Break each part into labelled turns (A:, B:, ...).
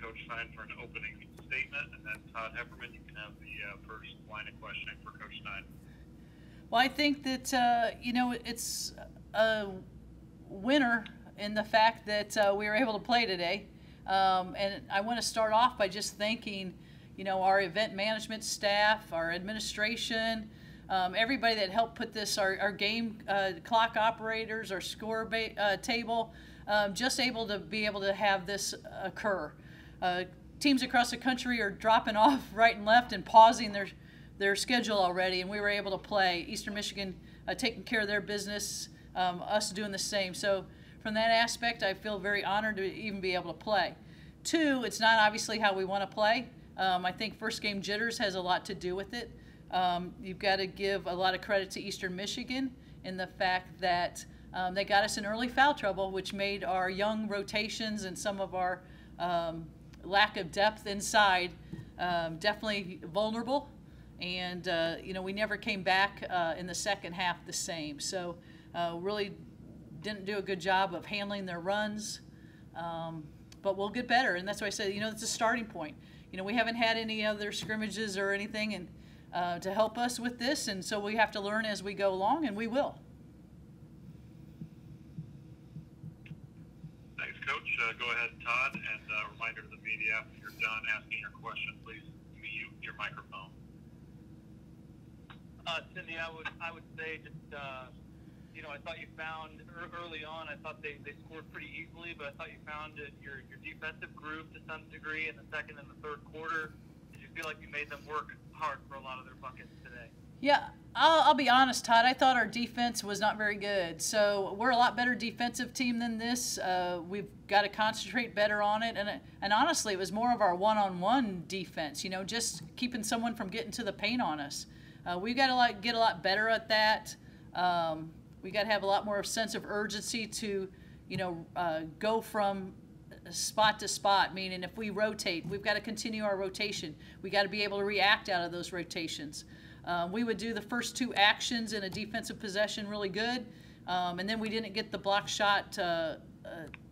A: Coach Stein for an opening statement, and then Todd Hepperman, you can have the first line of questioning for Coach Stein.
B: Well, I think that, it's a winner in the fact that we were able to play today. And I want to start off by just thanking, our event management staff, our administration, everybody that helped put this, our game clock operators, our score table, just able to have this occur. Teams across the country are dropping off right and left and pausing their schedule already, and we were able to play. Eastern Michigan taking care of their business, us doing the same. So from that aspect, I feel very honored to even be able to play. Two, it's not obviously how we want to play. I think first game jitters has a lot to do with it. You've got to give a lot of credit to Eastern Michigan in the fact that they got us in early foul trouble, which made our young rotations and some of our lack of depth inside definitely vulnerable. And, we never came back in the second half the same. So really didn't do a good job of handling their runs. But we'll get better. And that's why I said, it's a starting point. We haven't had any other scrimmages or anything and to help us with this. And so we have to learn as we go along, and we will.
A: Thanks, Coach. Go ahead, Todd, and a reminder to the media, after you're done asking your question, please mute your microphone.
C: Cindy, I would say just, I thought you found early on, I thought they scored pretty easily, but I thought you found your defensive groove to some degree in the second and the third quarter. Did you feel like you made them work hard for a lot of their buckets today?
B: Yeah, I'll be honest, Todd. I thought our defense was not very good. So we're a lot better defensive team than this. We've got to concentrate better on it. And honestly, it was more of our one-on-one defense, just keeping someone from getting to the paint on us. We've got to get a lot better at that. We got to have a lot more sense of urgency to, go from spot to spot. Meaning, if we rotate, we've got to continue our rotation. We got to be able to react out of those rotations. We would do the first two actions in a defensive possession really good, and then we didn't get the block shot,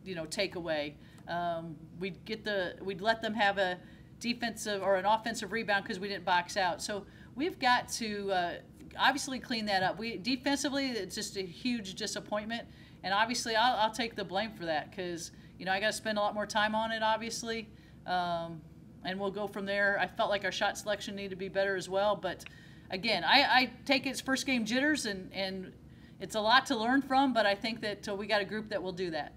B: takeaway. We'd let them have a defensive or an offensive rebound because we didn't box out. So we've got to obviously clean that up. Defensively, it's just a huge disappointment, and obviously I'll take the blame for that because I got to spend a lot more time on it, obviously, and we'll go from there. I felt like our shot selection needed to be better as well, but again, I take it as first game jitters, and it's a lot to learn from, but I think that we got a group that will do that.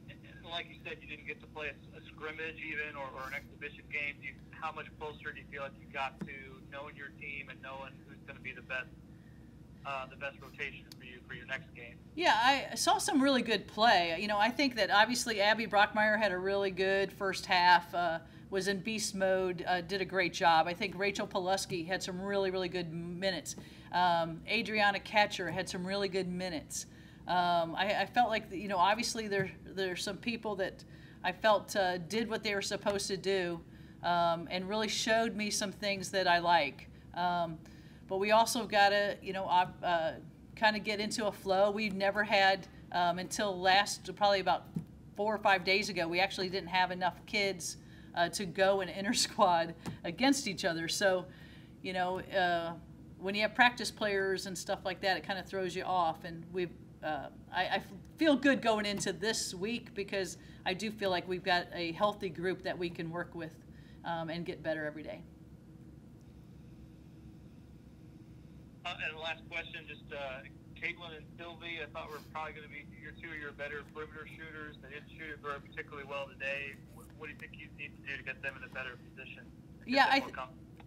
C: And like you said, you didn't get to play a scrimmage even or an exhibition game. How much closer do you feel like you got to knowing your team and knowing who's going to be the best rotation for you for your next game?
B: Yeah, I saw some really good play. I think that obviously Abby Brockmeyer had a really good first half, was in beast mode, did a great job. I think Rachel Pulaski had some really, really good minutes. Adriana Catcher had some really good minutes. I felt like, obviously there's some people that I felt did what they were supposed to do and really showed me some things that I like. But we also got to, kind of get into a flow. We've never had until probably about 4 or 5 days ago, we actually didn't have enough kids to go in inter-squad against each other. So, when you have practice players and stuff like that, it kind of throws you off. And I feel good going into this week because I do feel like we've got a healthy group that we can work with and get better every day.
C: And the last question, just Caitlin and Sylvie, I thought were probably going to be two of your better perimeter shooters. They didn't shoot it very particularly well today. What do you think you need to do to get them in a better position?
B: Yeah,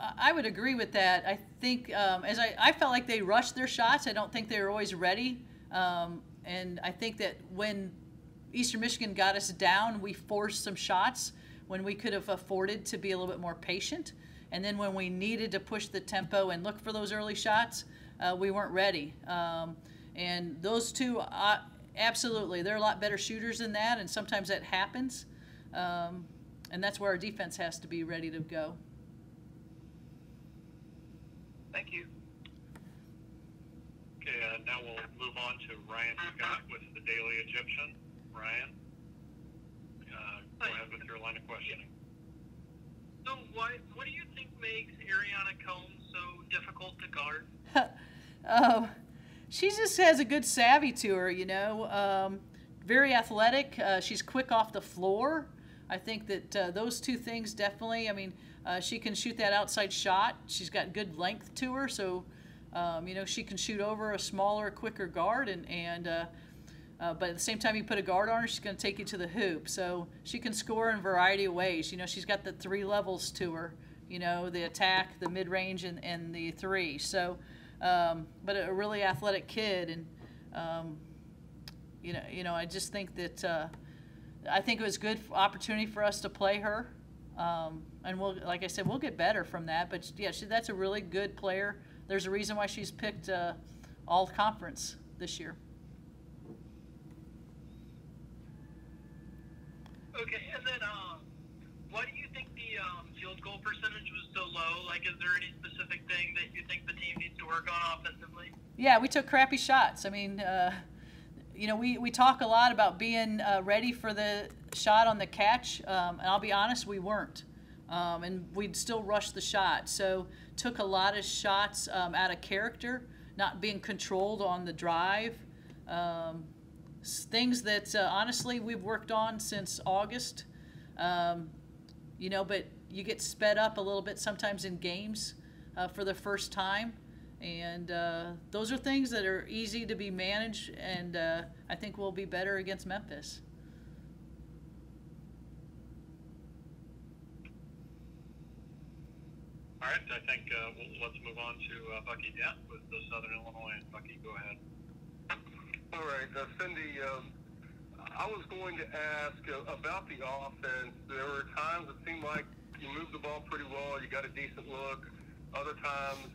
B: I would agree with that. I think I felt like they rushed their shots. I don't think they were always ready. And I think that when Eastern Michigan got us down, we forced some shots when we could have afforded to be a little bit more patient. And then when we needed to push the tempo and look for those early shots, we weren't ready. And those two, absolutely, they're a lot better shooters than that, and sometimes that happens. And that's where our defense has to be ready to go.
C: Thank you.
A: Okay, now we'll move on to Ryan Scott with the Daily Egyptian. Ryan? your line of questioning.
C: So what do you think makes Ariana Combs so difficult to guard?
B: She just has a good savvy to her, very athletic. She's quick off the floor. I think that those two things definitely, she can shoot that outside shot. She's got good length to her, so, she can shoot over a smaller, quicker guard, but at the same time you put a guard on her, she's going to take you to the hoop. So she can score in a variety of ways. She's got the 3 levels to her, the attack, the mid-range, and the 3. So, but a really athletic kid, and I just think that I think it was a good opportunity for us to play her, and like I said, we'll get better from that. But yeah, that's a really good player. There's a reason why she's picked all conference this year.
C: Okay, and then why do you think the field goal percentage was so low? Like, is there any specific thing that you think the team needs to work on offensively?
B: Yeah, we took crappy shots. We talk a lot about being ready for the shot on the catch, and I'll be honest, we weren't. And we'd still rush the shot. So took a lot of shots out of character, not being controlled on the drive. Things that, honestly, we've worked on since August. But you get sped up a little bit sometimes in games for the first time. And those are things that are easy to be managed, and I think we'll be better against Memphis.
A: All right, I think let's move on to Bucky Dent with the Southern Illinois. And Bucky, go ahead.
D: All right, Cindy, I was going to ask about the offense. There were times it seemed like you moved the ball pretty well, you got a decent look. Other times,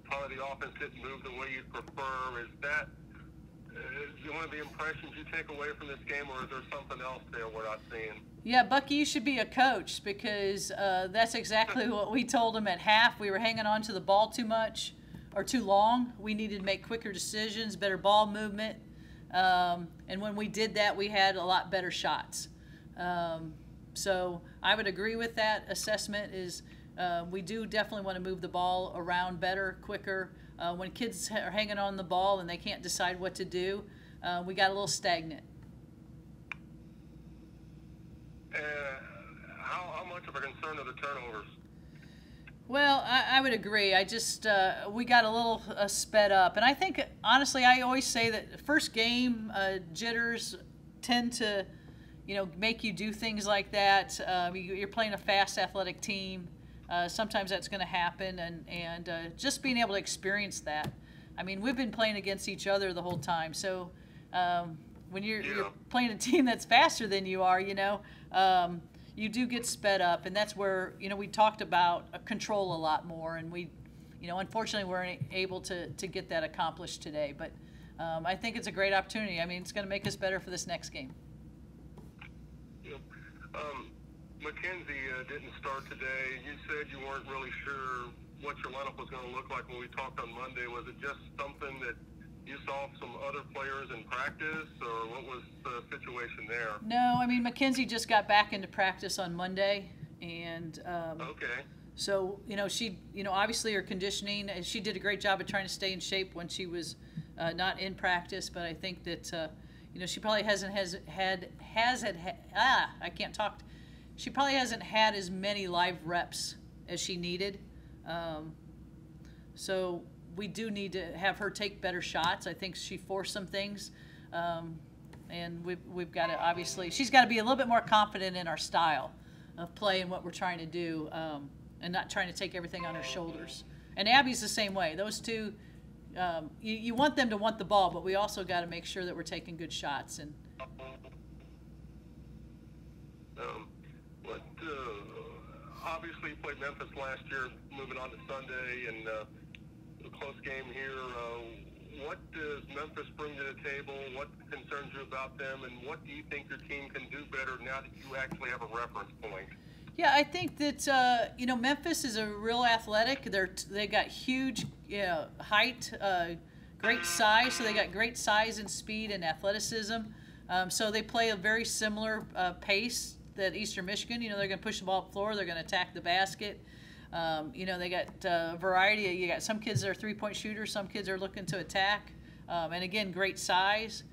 D: probably the offense didn't move the way you'd prefer. Is that one of the impressions you take away from this game, or is there something else there we're not seeing?
B: Yeah, Bucky, you should be a coach, because that's exactly what we told him at half. We were hanging on to the ball too much or too long. We needed to make quicker decisions, better ball movement. And when we did that, we had a lot better shots. So I would agree with that assessment. We do definitely want to move the ball around better, quicker. When kids are hanging on the ball and they can't decide what to do, we got a little stagnant.
D: How much of a concern are the turnovers?
B: Well, I would agree. We got a little sped up. And I think, honestly, I always say that first game jitters tend to, make you do things like that. You're playing a fast, athletic team. Sometimes that's going to happen. And just being able to experience that. We've been playing against each other the whole time. So when you're playing a team that's faster than you are, you do get sped up, and that's where, we talked about control a lot more, and we, unfortunately weren't able to get that accomplished today. But I think it's a great opportunity. It's going to make us better for this next game.
D: Yeah. Mackenzie didn't start today. You said you weren't really sure what your lineup was going to look like when we talked on Monday. Was it just something that you saw some other players in practice, or what was the situation there?
B: No, Mackenzie just got back into practice on Monday, and
D: okay.
B: So she, obviously her conditioning, she did a great job of trying to stay in shape when she was not in practice. But I think that she probably She probably hasn't had as many live reps as she needed. So we do need to have her take better shots. I think she forced some things, and we've got to, obviously, she's got to be a little bit more confident in our style of play and what we're trying to do, and not trying to take everything on her shoulders. And Abby's the same way. Those two, you want them to want the ball, but we also got to make sure that we're taking good shots. And
D: obviously you played Memphis last year, moving on to Sunday, and a close game here. What does Memphis bring to the table? What concerns you about them? And what do you think your team can do better now that you actually have a reference point?
B: Yeah, I think that Memphis is a real athletic. They got huge height, great size. So they got great size and speed and athleticism. So they play a very similar pace that Eastern Michigan, you know, they're going to push the ball up the floor. They're going to attack the basket. You know, they got a variety. You got some kids that are three-point shooters. Some kids are looking to attack. And again, great size.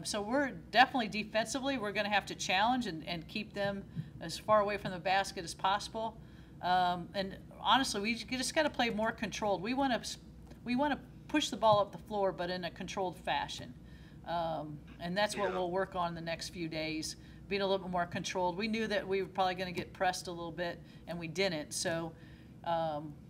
B: So we're definitely defensively, we're going to have to challenge and keep them as far away from the basket as possible. And honestly, we just got to play more controlled. We want to push the ball up the floor, but in a controlled fashion. And that's what we'll work on the next few days, being a little bit more controlled. We knew that we were probably going to get pressed a little bit, and we didn't. So,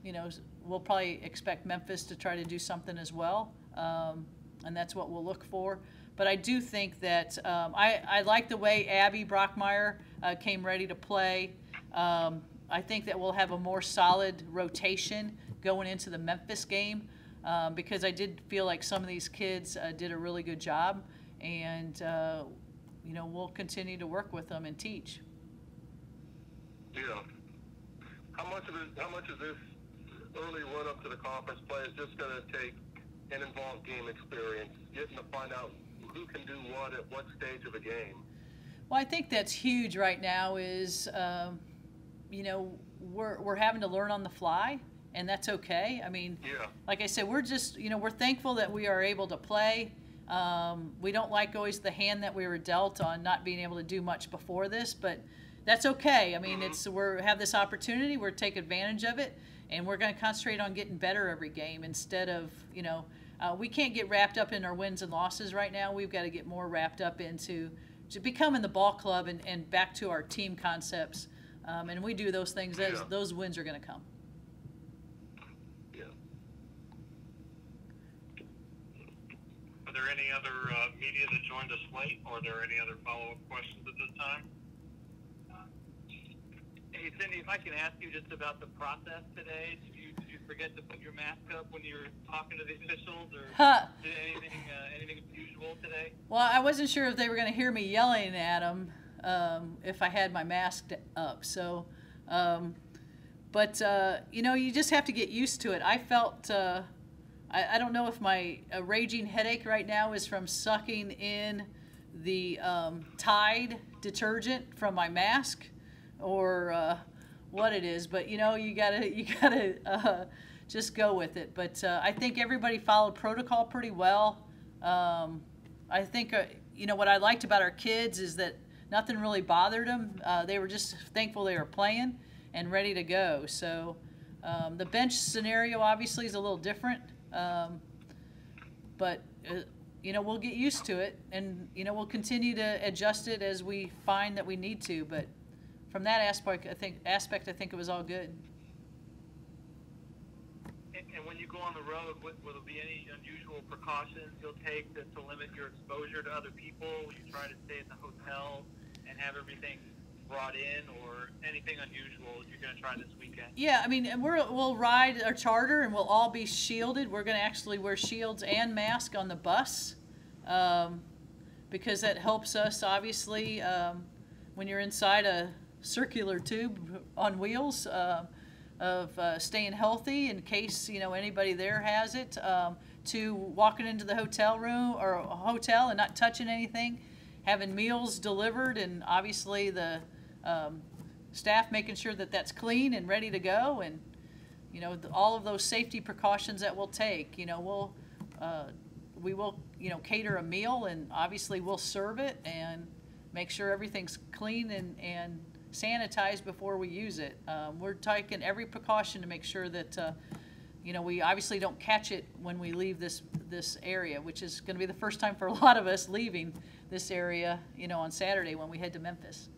B: you know, we'll probably expect Memphis to try to do something as well, and that's what we'll look for. But I do think that I like the way Abby Brockmeyer came ready to play. I think that we'll have a more solid rotation going into the Memphis game because I did feel like some of these kids did a really good job, and you know, we'll continue to work with them and teach.
D: Yeah. How much of this early run up to the conference play is just going to take an involved game experience, getting to find out who can do what at what stage of a game?
B: Well, I think that's huge right now is, you know, we're having to learn on the fly, and that's okay. I mean, like I said, we're just, you know, we're thankful that we are able to play. We don't like always the hand that we were dealt on not being able to do much before this, but that's okay. I mean, we have this opportunity, we're taking advantage of it, and we're going to concentrate on getting better every game instead of, you know, we can't get wrapped up in our wins and losses right now. We've got to get more wrapped up into becoming the ball club and back to our team concepts. And we do those things, those wins are going to come.
D: Yeah.
A: Are there any other media that joined us late, or are there any other follow-up questions at this time?
C: Hey, Cindy, if I can ask you just about the process today. Did you forget to put your mask up when you were talking to the officials, or did anything unusual today?
B: Well, I wasn't sure if they were going to hear me yelling at them if I had my mask up. So, but you know, you just have to get used to it. I felt, I don't know if my raging headache right now is from sucking in the Tide detergent from my mask, or what it is, but you know, you gotta just go with it. But I think everybody followed protocol pretty well. I think you know, what I liked about our kids is that nothing really bothered them. They were just thankful they were playing and ready to go. So the bench scenario obviously is a little different, but you know, we'll get used to it, and you know, we'll continue to adjust it as we find that we need to. But from that aspect, I think it was all good.
C: And when you go on the road, will there be any unusual precautions you'll take to limit your exposure to other people? Will you try to stay at the hotel and have everything brought in, or anything unusual you're going to try this weekend?
B: Yeah, I mean, we'll ride our charter, and we'll all be shielded. We're going to actually wear shields and masks on the bus because that helps us, obviously, when you're inside a circular tube on wheels of staying healthy in case, you know, anybody there has it, to walking into the hotel room or a hotel and not touching anything, having meals delivered, and obviously the staff making sure that that's clean and ready to go, and you know, all of those safety precautions that we'll take. You know, we will, you know, cater a meal, and obviously we'll serve it and make sure everything's clean and sanitized before we use it. We're taking every precaution to make sure that you know, we obviously don't catch it when we leave this area, which is going to be the first time for a lot of us leaving this area, you know, on Saturday when we head to Memphis.